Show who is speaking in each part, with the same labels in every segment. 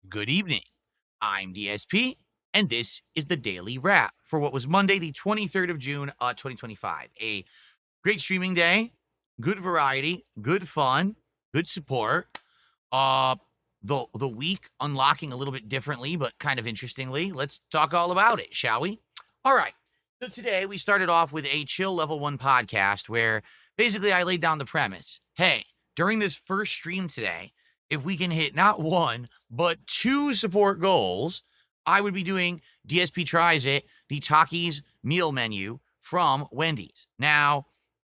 Speaker 1: Good evening. I'm DSP, and this is the Daily Wrap for what was Monday, the 23rd of June, 2025. A great streaming day, good variety, good fun, good support. Uh, the week unlocking a little bit differently, but kind of interestingly. Let's talk all about it, shall we? All right. So today we started off with a chill level 1 podcast where basically I laid down the premise. Hey, during this first stream today, if we can hit not one, but two support goals, I would be doing DSP Tries It, the Takis meal menu from Wendy's. Now,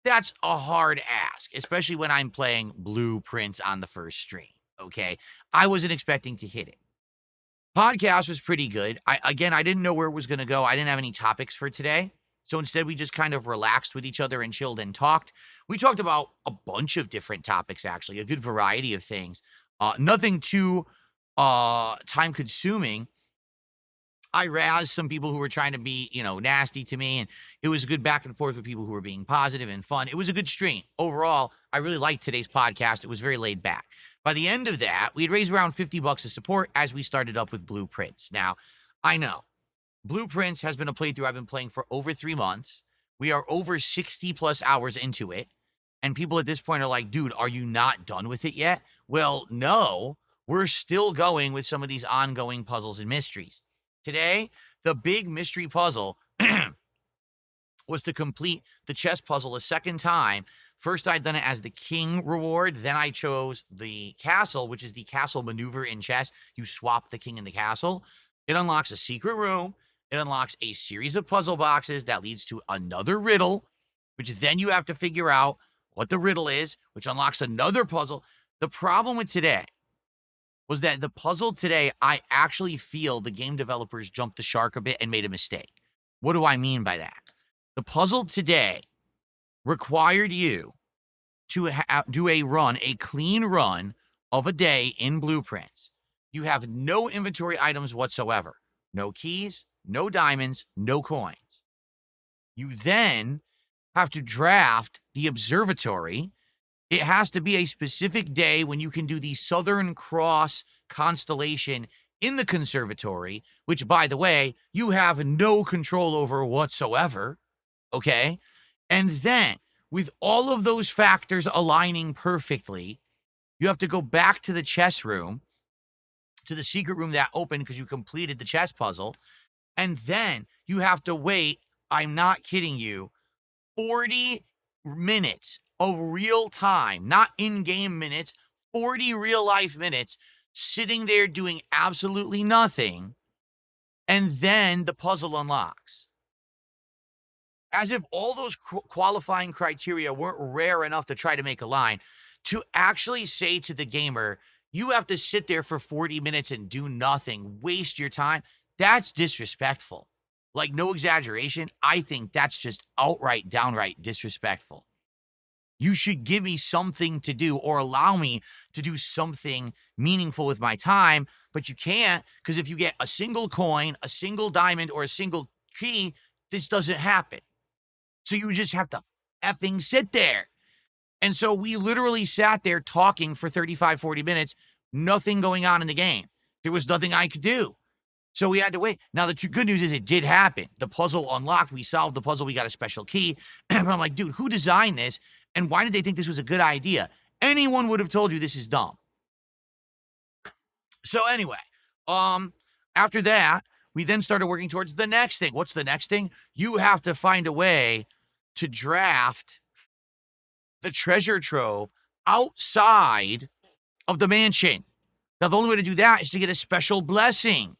Speaker 1: that's a hard ask, especially when I'm playing Blueprints on the first stream. Okay. I wasn't expecting to hit it. Podcast was pretty good. I didn't know where it was going to go. I didn't have any topics for today. So instead, we just kind of relaxed with each other and chilled and talked. We talked about a bunch of different topics, actually, a good variety of things. Nothing too time consuming. I razzed some people who were trying to be, nasty to me, and it was a good back and forth with people who were being positive and fun. It was a good stream. Overall, I really liked today's podcast. It was very laid back. By the end of that, we had raised around $50 of support as we started up with Blueprints. Now, I know Blueprints has been a playthrough I've been playing for over 3 months. We are over 60 plus hours into it. And people at this point are like, dude, are you not done with it yet? Well, no, we're still going with some of these ongoing puzzles and mysteries. Today, the big mystery puzzle was to complete the chess puzzle a second time. First, I'd done it as the king reward. Then I chose the castle, which is the castle maneuver in chess. You swap the king and the castle. It unlocks a secret room. It unlocks a series of puzzle boxes that leads to another riddle, which then you have to figure out what the riddle is, which unlocks another puzzle. The problem with today was that the puzzle today, I actually feel the game developers jumped the shark a bit and made a mistake. What do I mean by that? The puzzle today required you to do a clean run of a day in Blueprints. You have no inventory items whatsoever. No keys, no diamonds, no coins. You then have to draft the observatory. It has to be a specific day when you can do the Southern Cross constellation in the conservatory, which, by the way, you have no control over whatsoever, okay? And then, with all of those factors aligning perfectly, you have to go back to the chess room, to the secret room that opened because you completed the chess puzzle, and then you have to wait, I'm not kidding you, 40 minutes of real time, not in-game minutes, 40 real-life minutes, sitting there doing absolutely nothing, and then the puzzle unlocks. As if all those qualifying criteria weren't rare enough to try to make a line, to actually say to the gamer, you have to sit there for 40 minutes and do nothing, waste your time, that's disrespectful. Like, no exaggeration, I think that's just downright disrespectful. You should give me something to do or allow me to do something meaningful with my time, but you can't, because if you get a single coin, a single diamond, or a single key, this doesn't happen. So you just have to effing sit there. And so we literally sat there talking for 35, 40 minutes, nothing going on in the game. There was nothing I could do. So we had to wait. Now, the good news is it did happen. The puzzle unlocked. We solved the puzzle. We got a special key. But I'm like, dude, who designed this? And why did they think this was a good idea? Anyone would have told you this is dumb. So anyway, after that, we then started working towards the next thing. What's the next thing? You have to find a way to draft the treasure trove outside of the mansion. Now, the only way to do that is to get a special blessing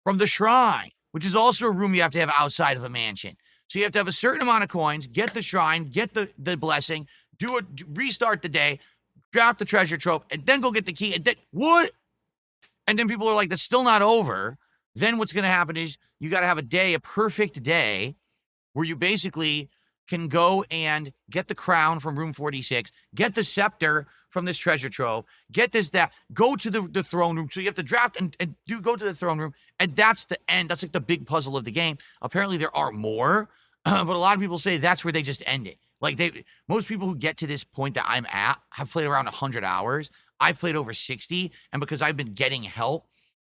Speaker 1: from the shrine, which is also a room you have to have outside of a mansion. So you have to have a certain amount of coins, get the shrine, get the blessing, restart the day, draft the treasure trove, and then go get the key. And then what? And then people are like, that's still not over. Then what's going to happen is you got to have a perfect day, where you basically can go and get the crown from room 46, get the scepter from this treasure trove, get this, that, go to the throne room. So you have to draft and go to the throne room. And that's the end. That's like the big puzzle of the game. Apparently there are more, but a lot of people say that's where they just end it. Like, most people who get to this point that I'm at have played around 100 hours. I've played over 60. And because I've been getting help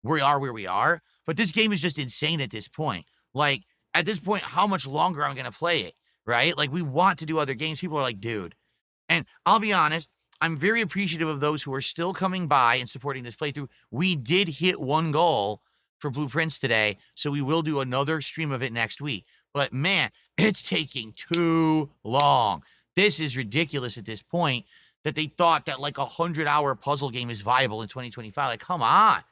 Speaker 1: we are where we are. But this game is just insane at this point. Like, at this point, how much longer I'm going to play it, right? Like, we want to do other games. People are like, dude. And I'll be honest, I'm very appreciative of those who are still coming by and supporting this playthrough. We did hit one goal for Blueprints today, so we will do another stream of it next week. But man, it's taking too long. This is ridiculous at this point that they thought that like a 100-hour puzzle game is viable in 2025. Like, come on.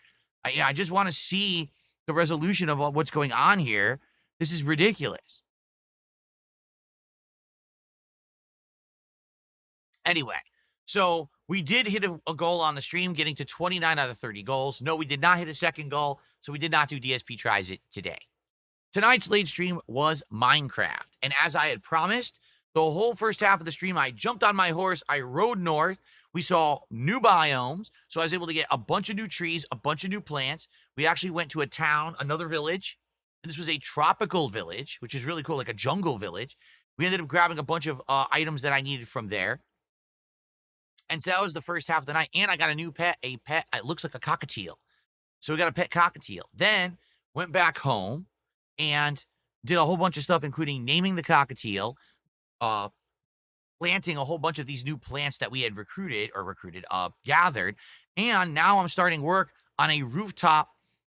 Speaker 1: I just want to see the resolution of what's going on here. This is ridiculous. Anyway, so we did hit a goal on the stream, getting to 29 out of 30 goals. No, we did not hit a second goal, so we did not do DSP Tries It today. Tonight's late stream was Minecraft, and as I had promised, the whole first half of the stream, I jumped on my horse, I rode north, we saw new biomes, so I was able to get a bunch of new trees, a bunch of new plants. We actually went to a town, another village, and this was a tropical village, which is really cool, like a jungle village. We ended up grabbing a bunch of items that I needed from there. And so that was the first half of the night. And I got a new pet, it looks like a cockatiel. So we got a pet cockatiel. Then went back home and did a whole bunch of stuff, including naming the cockatiel, planting a whole bunch of these new plants that we had gathered. And now I'm starting work on a rooftop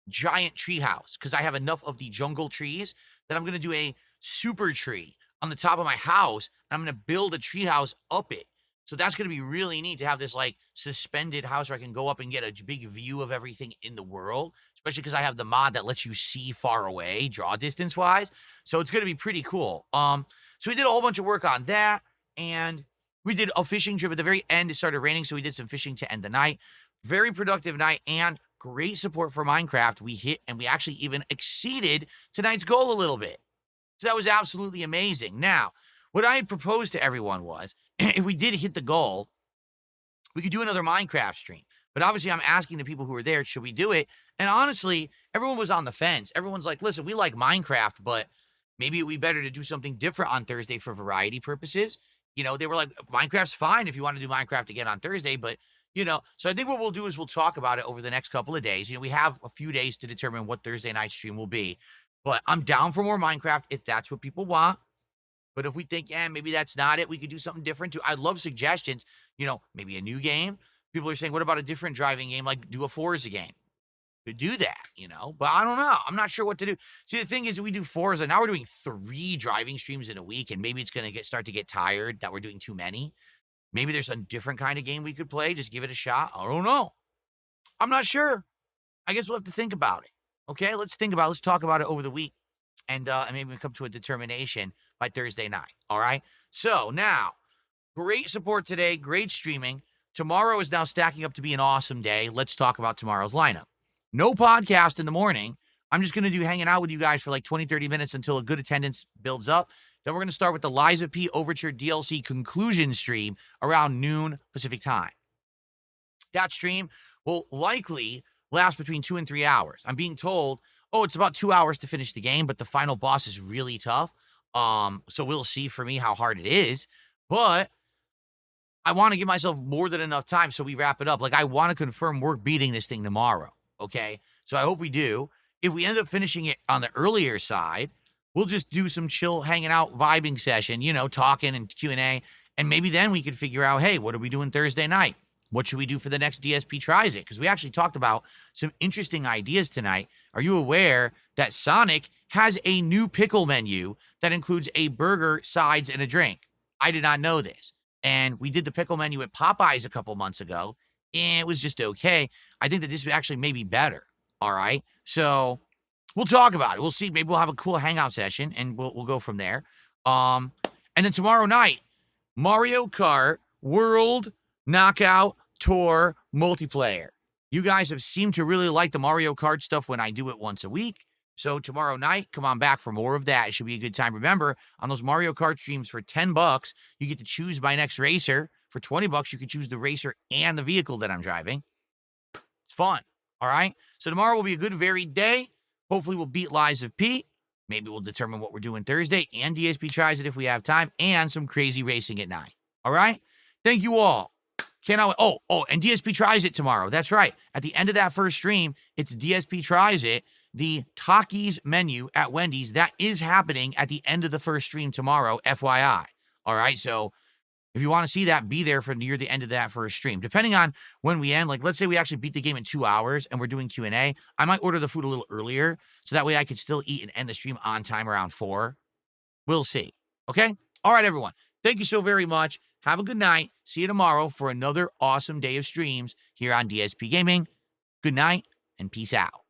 Speaker 1: giant tree house because I have enough of the jungle trees that I'm going to do a super tree on the top of my house. And I'm going to build a tree house up it. So that's going to be really neat to have this like suspended house where I can go up and get a big view of everything in the world, especially because I have the mod that lets you see far away, draw distance wise. So it's going to be pretty cool. So we did a whole bunch of work on that, and we did a fishing trip at the very end. It started raining, so we did some fishing to end the night. Very productive night and great support for Minecraft. We hit and we actually even exceeded tonight's goal a little bit. So that was absolutely amazing. Now, what I had proposed to everyone was, if we did hit the goal, we could do another Minecraft stream. But obviously, I'm asking the people who were there, should we do it? And honestly, everyone was on the fence. Everyone's like, listen, we like Minecraft, but maybe it would be better to do something different on Thursday for variety purposes. You know, they were like, Minecraft's fine if you want to do Minecraft again on Thursday, but, you know, so I think what we'll do is we'll talk about it over the next couple of days. You know, we have a few days to determine what Thursday night stream will be, but I'm down for more Minecraft if that's what people want. But if we think, yeah, maybe that's not it, we could do something different too. I love suggestions. You know, maybe a new game. People are saying, what about a different driving game, like do a Forza game? Could do that, you know, but I don't know. I'm not sure what to do. See, the thing is, we do Forza. Now we're doing 3 driving streams in a week, and maybe it's going to start to get tired that we're doing too many. Maybe there's a different kind of game we could play. Just give it a shot. I don't know. I'm not sure. I guess we'll have to think about it. Okay, let's talk about it over the week, and maybe we come to a determination by Thursday night. All right. So now, great support today. Great streaming. Tomorrow is now stacking up to be an awesome day. Let's talk about tomorrow's lineup. No podcast in the morning. I'm just going to do hanging out with you guys for like 20, 30 minutes until a good attendance builds up. Then we're going to start with the Lies of P Overture DLC conclusion stream around noon Pacific time. That stream will likely last between 2 and 3 hours. I'm being told, oh, it's about 2 hours to finish the game, but the final boss is really tough. So we'll see for me how hard it is, but I want to give myself more than enough time so we wrap it up. Like, I want to confirm we're beating this thing tomorrow, okay? So I hope we do. If we end up finishing it on the earlier side, we'll just do some chill, hanging out, vibing session, you know, talking and Q&A, and maybe then we could figure out, hey, what are we doing Thursday night? What should we do for the next DSP Tries It? Because we actually talked about some interesting ideas tonight. Are you aware that Sonic has a new pickle menu that includes a burger, sides, and a drink? I did not know this. And we did the pickle menu at Popeyes a couple months ago, and it was just okay. I think that this actually may be better. All right. So we'll talk about it. We'll see. Maybe we'll have a cool hangout session, and we'll go from there. And then tomorrow night, Mario Kart World Knockout Tour multiplayer. You guys have seemed to really like the Mario Kart stuff when I do it once a week. So tomorrow night, come on back for more of that. It should be a good time. Remember, on those Mario Kart streams for $10, you get to choose my next racer. For $20, you can choose the racer and the vehicle that I'm driving. It's fun. All right. So tomorrow will be a good, varied day. Hopefully we'll beat Lies of P. Maybe we'll determine what we're doing Thursday, and DSP Tries It if we have time, and some crazy racing at 9. All right. Thank you all. Cannot. And DSP tries it tomorrow. That's right. At the end of that first stream, it's DSP tries it. The Takis menu at Wendy's, that is happening at the end of the first stream tomorrow, FYI. All right. So if you want to see that, be there for near the end of that first stream. Depending on when we end, like let's say we actually beat the game in 2 hours and we're doing Q&A, I might order the food a little earlier so that way I could still eat and end the stream on time around 4. We'll see. Okay? All right, everyone. Thank you so very much. Have a good night. See you tomorrow for another awesome day of streams here on DSP Gaming. Good night and peace out.